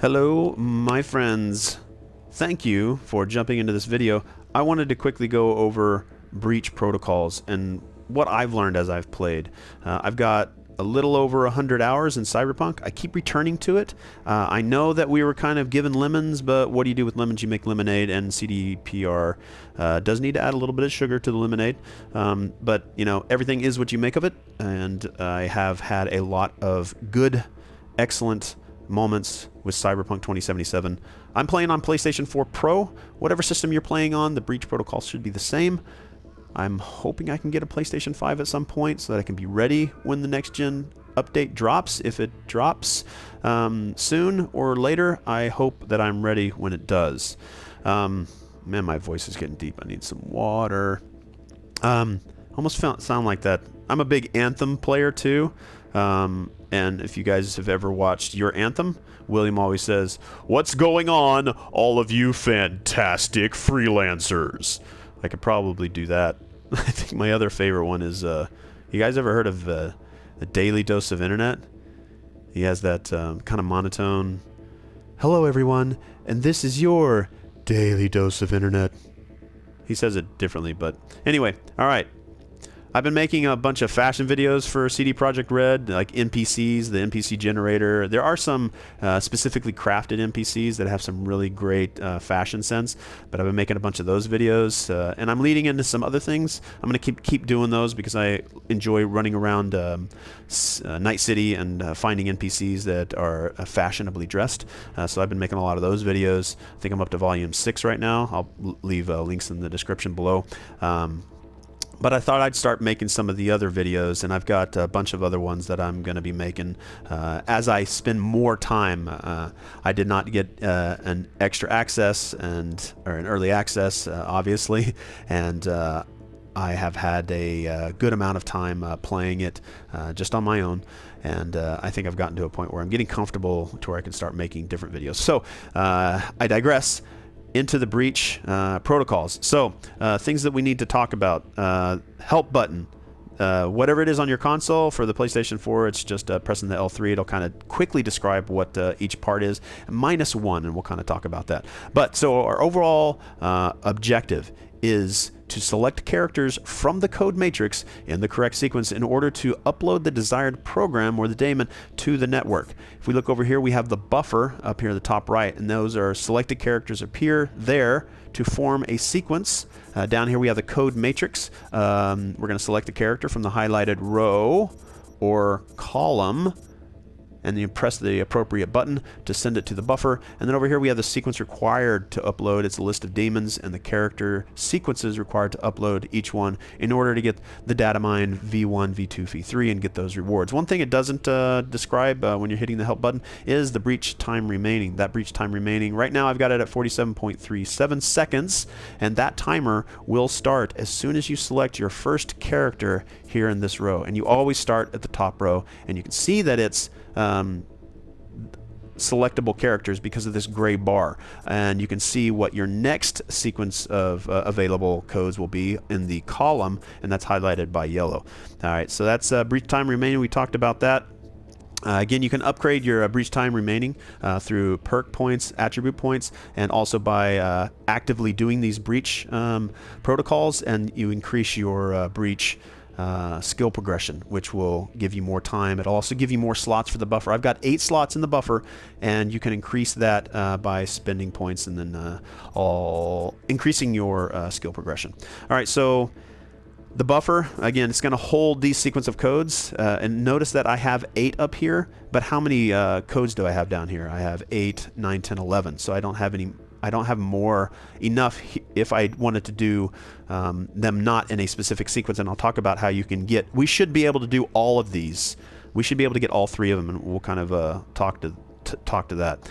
Hello, my friends. Thank you for jumping into this video. I wanted to quickly go over breach protocols and what I've learned as I've played. I've got a little over 100 hours in Cyberpunk. I keep returning to it. I know that we were kind of given lemons, but what do you do with lemons? You make lemonade, and CDPR does need to add a little bit of sugar to the lemonade. But, you know, everything is what you make of it, and I have had a lot of good, excellent moments with Cyberpunk 2077. I'm playing on PlayStation 4 Pro. Whatever system you're playing on, the breach protocol should be the same. I'm hoping I can get a PlayStation 5 at some point so that I can be ready when the next gen update drops. If it drops soon or later, I hope that I'm ready when it does. Man, my voice is getting deep. I need some water. Almost sound like that. I'm a big Anthem player too. And if you guys have ever watched Your Anthem, William always says, "What's going on, all of you fantastic freelancers?" I could probably do that. I think my other favorite one is, you guys ever heard of the Daily Dose of Internet? He has that kind of monotone, "Hello everyone, and this is your Daily Dose of Internet." He says it differently, but anyway, alright. I've been making a bunch of fashion videos for CD Projekt Red, like NPCs, the NPC generator. There are some specifically crafted NPCs that have some really great fashion sense, but I've been making a bunch of those videos, and I'm leading into some other things. I'm going to keep doing those because I enjoy running around Night City and finding NPCs that are fashionably dressed. So I've been making a lot of those videos. I think I'm up to volume 6 right now. I'll leave links in the description below. But I thought I'd start making some of the other videos, and I've got a bunch of other ones that I'm going to be making as I spend more time. I did not get an extra access or an early access, obviously, and I have had a good amount of time playing it just on my own. And I think I've gotten to a point where I'm getting comfortable to where I can start making different videos. So I digress. Into the breach protocols. So things that we need to talk about. Help button. Whatever it is on your console. For the PlayStation 4, it's just pressing the L3. It'll kind of quickly describe what each part is. -1, and we'll kind of talk about that. But so our overall objective is to select characters from the code matrix in the correct sequence in order to upload the desired program or the daemon to the network. If we look over here, we have the buffer up here at the top right, and those are selected characters appear there to form a sequence. Down here we have the code matrix. We're going to select the character from the highlighted row or column, and then you press the appropriate button to send it to the buffer. And then over here we have the sequence required to upload. It's a list of daemons and the character sequences required to upload each one in order to get the data mine V1, V2, V3 and get those rewards. One thing it doesn't describe when you're hitting the help button is the breach time remaining. That breach time remaining, right now I've got it at 47.37 seconds, and that timer will start as soon as you select your first character here in this row. And you always start at the top row, and you can see that it's selectable characters because of this gray bar, and you can see what your next sequence of available codes will be in the column, and that's highlighted by yellow. Alright, so that's breach time remaining. We talked about that. Again, you can upgrade your breach time remaining through perk points, attribute points, and also by actively doing these breach protocols, and you increase your breach skill progression, which will give you more time. It'll also give you more slots for the buffer. I've got 8 slots in the buffer, and you can increase that by spending points and then increasing your skill progression. Alright, so the buffer, again, it's going to hold these sequence of codes, and notice that I have 8 up here, but how many codes do I have down here? I have 8, 9, 10, 11, so I don't have enough if I wanted to do them not in a specific sequence, and I'll talk about how you can get. We should be able to do all of these. We should be able to get all 3 of them, and we'll kind of talk to that.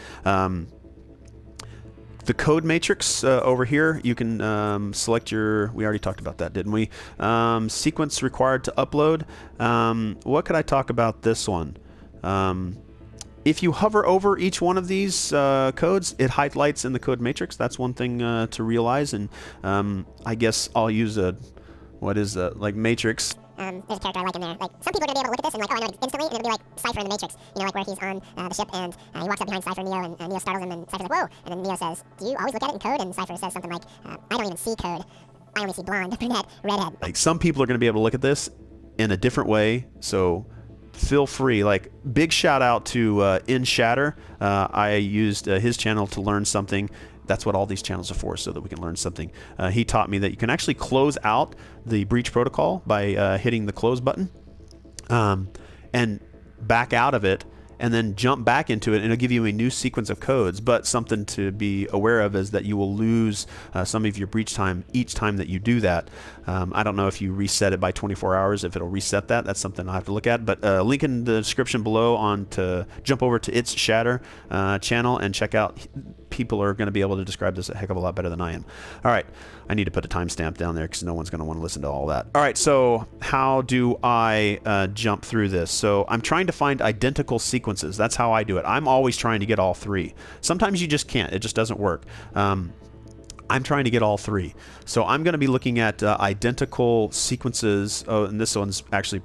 The code matrix over here, you can select your. We already talked about that, didn't we? Sequence required to upload. What could I talk about this one? If you hover over each one of these codes, it highlights in the code matrix. That's one thing to realize, and I guess I'll use a like matrix. There's a character I like in there. Like, some people are gonna be able to look at this and like, oh, I know it instantly, and it'll be like Cypher in the Matrix. You know, like where he's on the ship and he walks up behind Cypher and Neo, and Neo startles him, and Cypher's like, whoa, and then Neo says, do you always look at it in code? And Cypher says something like, I don't even see code. I only see blonde, brunette, redhead. Like, some people are going to be able to look at this in a different way, so feel free. Like, big shout out to in Shatter. I used his channel to learn something. That's what all these channels are for, so that we can learn something. He taught me that you can actually close out the breach protocol by hitting the close button and back out of it, and then jump back into it, and it'll give you a new sequence of codes. But something to be aware of is that you will lose some of your breach time each time that you do that. I don't know if you reset it by 24 hours, if it'll reset that. That's something I'll have to look at. But link in the description below on to jump over to its Shatter channel and check out. People are going to be able to describe this a heck of a lot better than I am. All right, I need to put a timestamp down there because no one's going to want to listen to all that. All right, so how do I jump through this? So I'm trying to find identical sequences. That's how I do it. I'm always trying to get all three. Sometimes you just can't. It just doesn't work. I'm trying to get all three. So I'm going to be looking at identical sequences. Oh, and this one's actually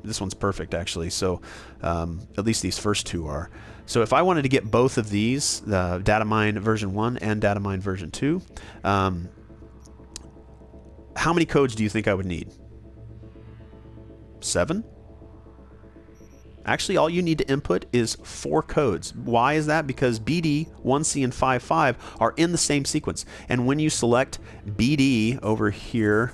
this one's perfect, actually. So at least these first two are. So if I wanted to get both of these, the Datamine version 1 and Datamine version 2, how many codes do you think I would need? 7? Actually, all you need to input is 4 codes. Why is that? Because BD, 1C, and 5.5 are in the same sequence. And when you select BD over here,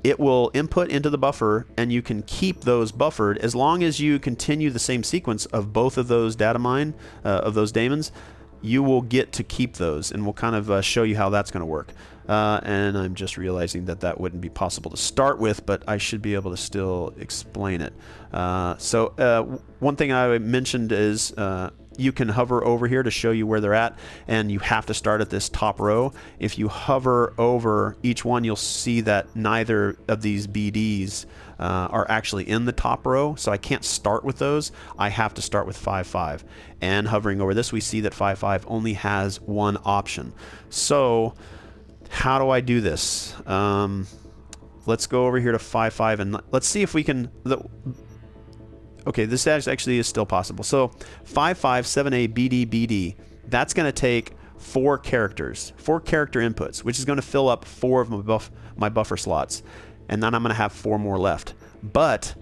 it will input into the buffer, and you can keep those buffered as long as you continue the same sequence of both of those datamine, of those daemons. You will get to keep those, and we'll kind of show you how that's going to work. And I'm just realizing that that wouldn't be possible to start with, but I should be able to still explain it. So one thing I mentioned is you can hover over here to show you where they're at, and you have to start at this top row. If you hover over each one, you'll see that neither of these BDs are actually in the top row, so I can't start with those. I have to start with 5.5. And hovering over this, we see that 5.5 only has one option. So how do I do this? Let's go over here to 5.5 and let's see if we can... Okay, this actually is still possible. So 5.5, 7a, BD, BD, that's going to take 4 characters, 4 character inputs, which is going to fill up 4 of my buffer slots. And then I'm going to have 4 more left. But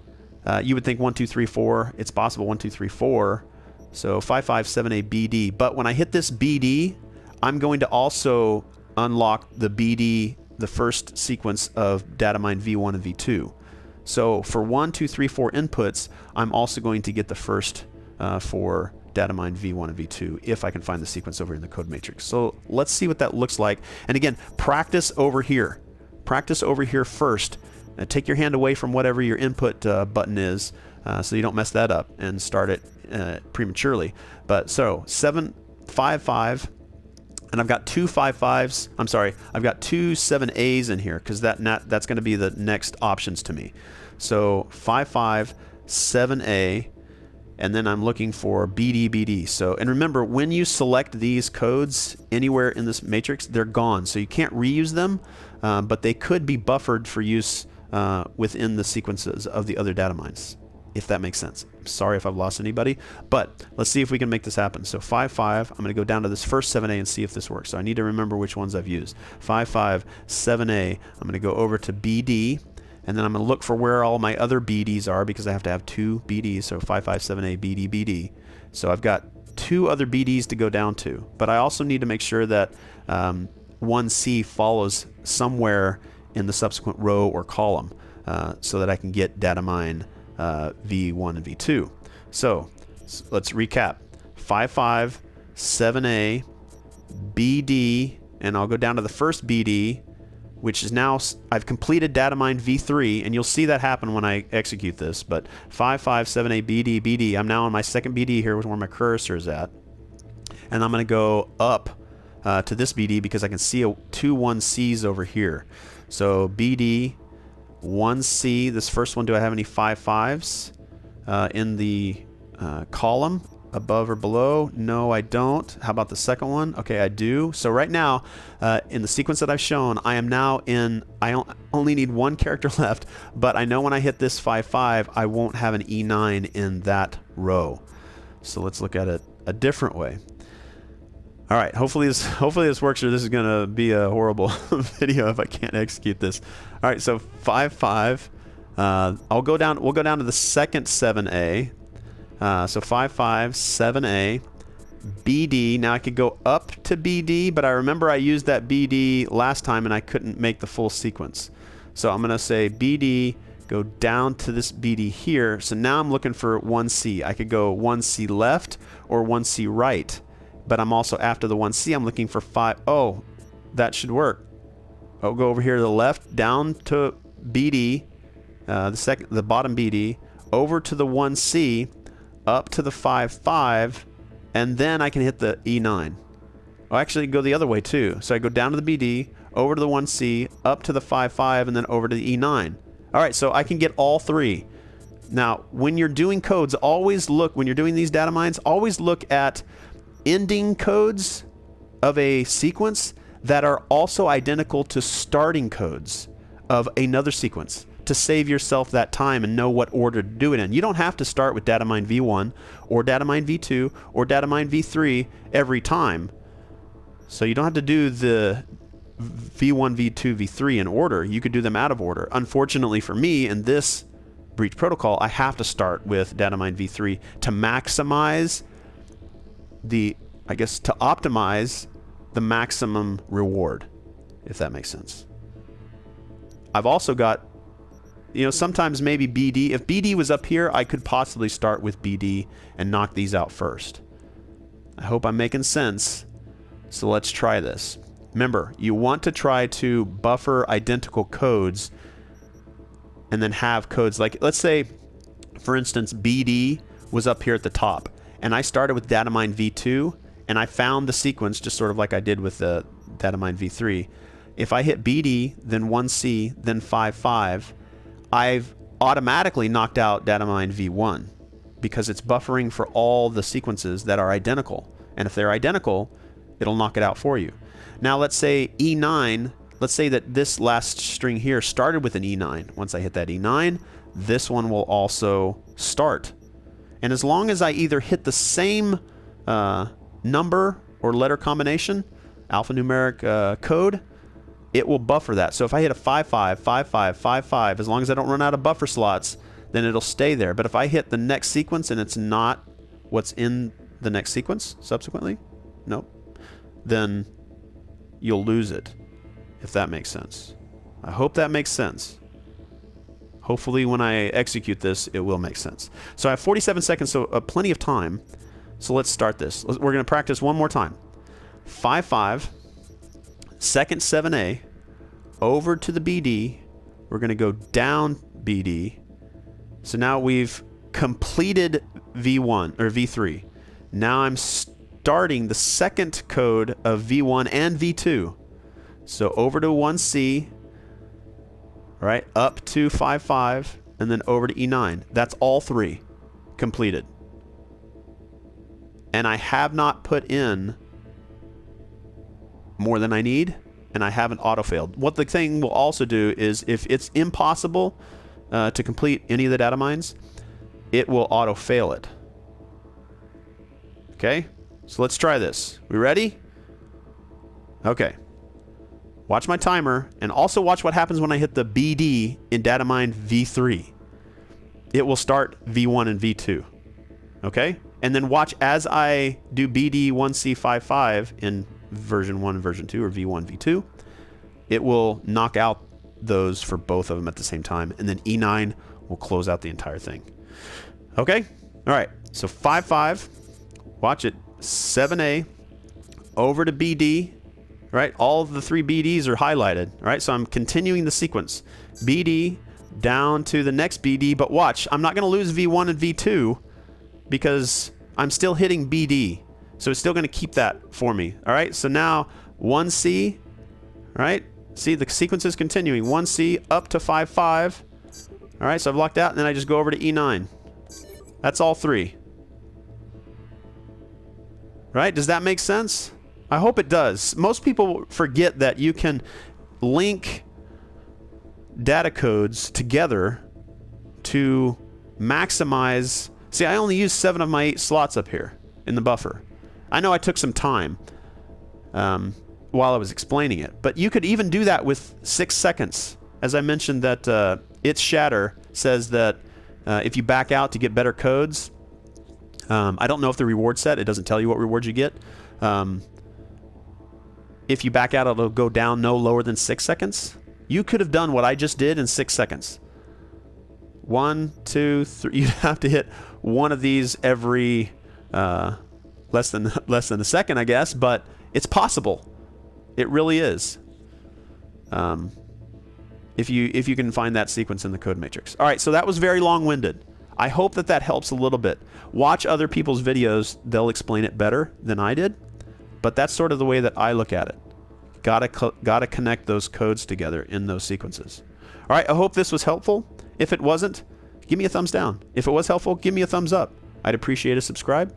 you would think 1, 2, 3, 4. It's possible 1, 2, 3, 4. So 5.5, 7a, BD. But when I hit this BD, I'm going to also unlock the BD, the first sequence of Datamine V1 and V2. So for 1, 2, 3, 4 inputs, I'm also going to get the first 4 Datamine V1 and V2 if I can find the sequence over in the code matrix. So let's see what that looks like. And again, practice over here. Practice over here first. Take your hand away from whatever your input button is so you don't mess that up and start it prematurely. But so 5.5. And I've got 2 5.5s. I'm sorry, I've got 2 7As in here because that's going to be the next options to me. So 5.5, 7A, and then I'm looking for BD, BD. So, and remember, when you select these codes anywhere in this matrix, they're gone. So you can't reuse them, but they could be buffered for use within the sequences of the other data mines, if that makes sense. Sorry if I've lost anybody, but let's see if we can make this happen. So 5.5, I'm going to go down to this first 7A and see if this works. So I need to remember which ones I've used. 5.5, 7A, I'm going to go over to BD, and then I'm going to look for where all my other BDs are because I have to have 2 BDs. So 5.5, 7A, BD, BD. So I've got 2 other BDs to go down to, but I also need to make sure that 1C follows somewhere in the subsequent row or column so that I can get datamine V1 and V2. So let's recap. 5.5, 7A, BD, and I'll go down to the first BD, which is now, I've completed datamine V3, and you'll see that happen when I execute this, but 5.5, 7A, BD, BD, I'm now on my second BD here where my cursor is at, and I'm going to go up to this BD because I can see 2 1Cs over here. So BD, 1C, this first one, do I have any 5.5s in the column above or below? No, I don't. How about the second one? Okay, I do. So right now, in the sequence that I've shown, I am now in, I only need one character left, but I know when I hit this 5-5, I won't have an E9 in that row. So let's look at it a different way. All right, hopefully this works, or this is gonna be a horrible video if I can't execute this. All right, so 5-5. We'll go down to the second 7A. So 5-5, 7A, BD. Now I could go up to BD, but I remember I used that BD last time and I couldn't make the full sequence. So I'm gonna say BD, go down to this BD here. So now I'm looking for 1C. I could go 1C left or 1C right, but I'm also after the 1C, I'm looking for 5. Oh, that should work. I'll go over here to the left, down to BD, the bottom BD, over to the 1C, up to the 5-5, and then I can hit the E9. I'll actually go the other way too. So I go down to the BD, over to the 1C, up to the 5-5, and then over to the E9. All right, so I can get all three. Now, when you're doing codes, always look, when you're doing these data mines, always look at ending codes of a sequence that are also identical to starting codes of another sequence to save yourself that time and know what order to do it in. You don't have to start with data mine V1 or data mine V2 or data mine V3 every time. So you don't have to do the V1, V2, V3 in order. You could do them out of order. Unfortunately for me, in this breach protocol, I have to start with data mine V3 to maximize the, I guess, to optimize the maximum reward, if that makes sense. I've also got, you know, sometimes maybe BD. If BD was up here, I could possibly start with BD and knock these out first. I hope I'm making sense. So let's try this. Remember, you want to try to buffer identical codes and then have codes like, let's say, for instance, BD was up here at the top, and I started with data mine V2, and I found the sequence just sort of like I did with the data mine V3. If I hit BD, then 1C, then 5-5, I've automatically knocked out data mine V1 because it's buffering for all the sequences that are identical. And if they're identical, it'll knock it out for you. Now let's say E9, let's say that this last string here started with an E9. Once I hit that E9, this one will also start. And as long as I either hit the same number or letter combination, alphanumeric code, it will buffer that. So if I hit a 5-5, 5-5, 5-5, as long as I don't run out of buffer slots, then it'll stay there. But if I hit the next sequence and it's not what's in the next sequence subsequently, nope, then you'll lose it, if that makes sense. I hope that makes sense. Hopefully when I execute this, it will make sense. So I have 47 seconds, so plenty of time. So let's start this. We're going to practice one more time. 5-5, second 7A, over to the BD. We're going to go down BD. So now we've completed V1 or V3. Now I'm starting the second code of V1 and V2. So over to 1C, right, up to 5-5, and then over to E9. That's all three completed. And I have not put in more than I need, and I haven't auto-failed. What the thing will also do is if it's impossible to complete any of the data mines, it will auto-fail it. Okay? So let's try this. We ready? Okay. Watch my timer, and also watch what happens when I hit the BD in data mine V3. It will start V1 and V2. Okay? And then watch as I do BD 1C55 in version 1 and version 2, or V1, V2. It will knock out those for both of them at the same time, and then E9 will close out the entire thing. Okay? All right. So 5-5. Watch it. 7A over to BD. Right? All of the three BDs are highlighted. All right? So I'm continuing the sequence. BD down to the next BD, but watch, I'm not going to lose V1 and V2 because I'm still hitting BD. So it's still going to keep that for me. All right? So now 1C, right? See, the sequence is continuing. 1C up to 5-5. All right, so I've locked out, and then I just go over to E9. That's all three. Right? Does that make sense? I hope it does. Most people forget that you can link data codes together to maximize. See, I only used 7 of my 8 slots up here in the buffer. I know I took some time while I was explaining it, but you could even do that with 6 seconds. As I mentioned that its Shatter says that if you back out to get better codes, I don't know if the reward set, it doesn't tell you what rewards you get. If you back out, it'll go down no lower than 6 seconds. You could have done what I just did in 6 seconds. 1, 2, 3. You'd have to hit one of these every less than a second, I guess, but it's possible. It really is. If you can find that sequence in the code matrix. All right, so that was very long-winded. I hope that helps a little bit. Watch other people's videos. They'll explain it better than I did, but that's sort of the way that I look at it. Gotta connect those codes together in those sequences. All right, I hope this was helpful. If it wasn't, give me a thumbs down. If it was helpful, give me a thumbs up. I'd appreciate a subscribe.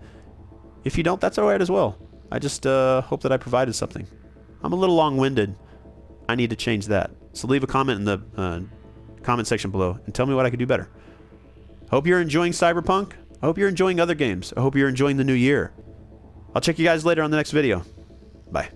If you don't, that's all right as well. I just hope that I provided something. I'm a little long-winded. I need to change that. So leave a comment in the comment section below and tell me what I could do better. Hope you're enjoying Cyberpunk. I hope you're enjoying other games. I hope you're enjoying the new year. I'll check you guys later on the next video. Bye.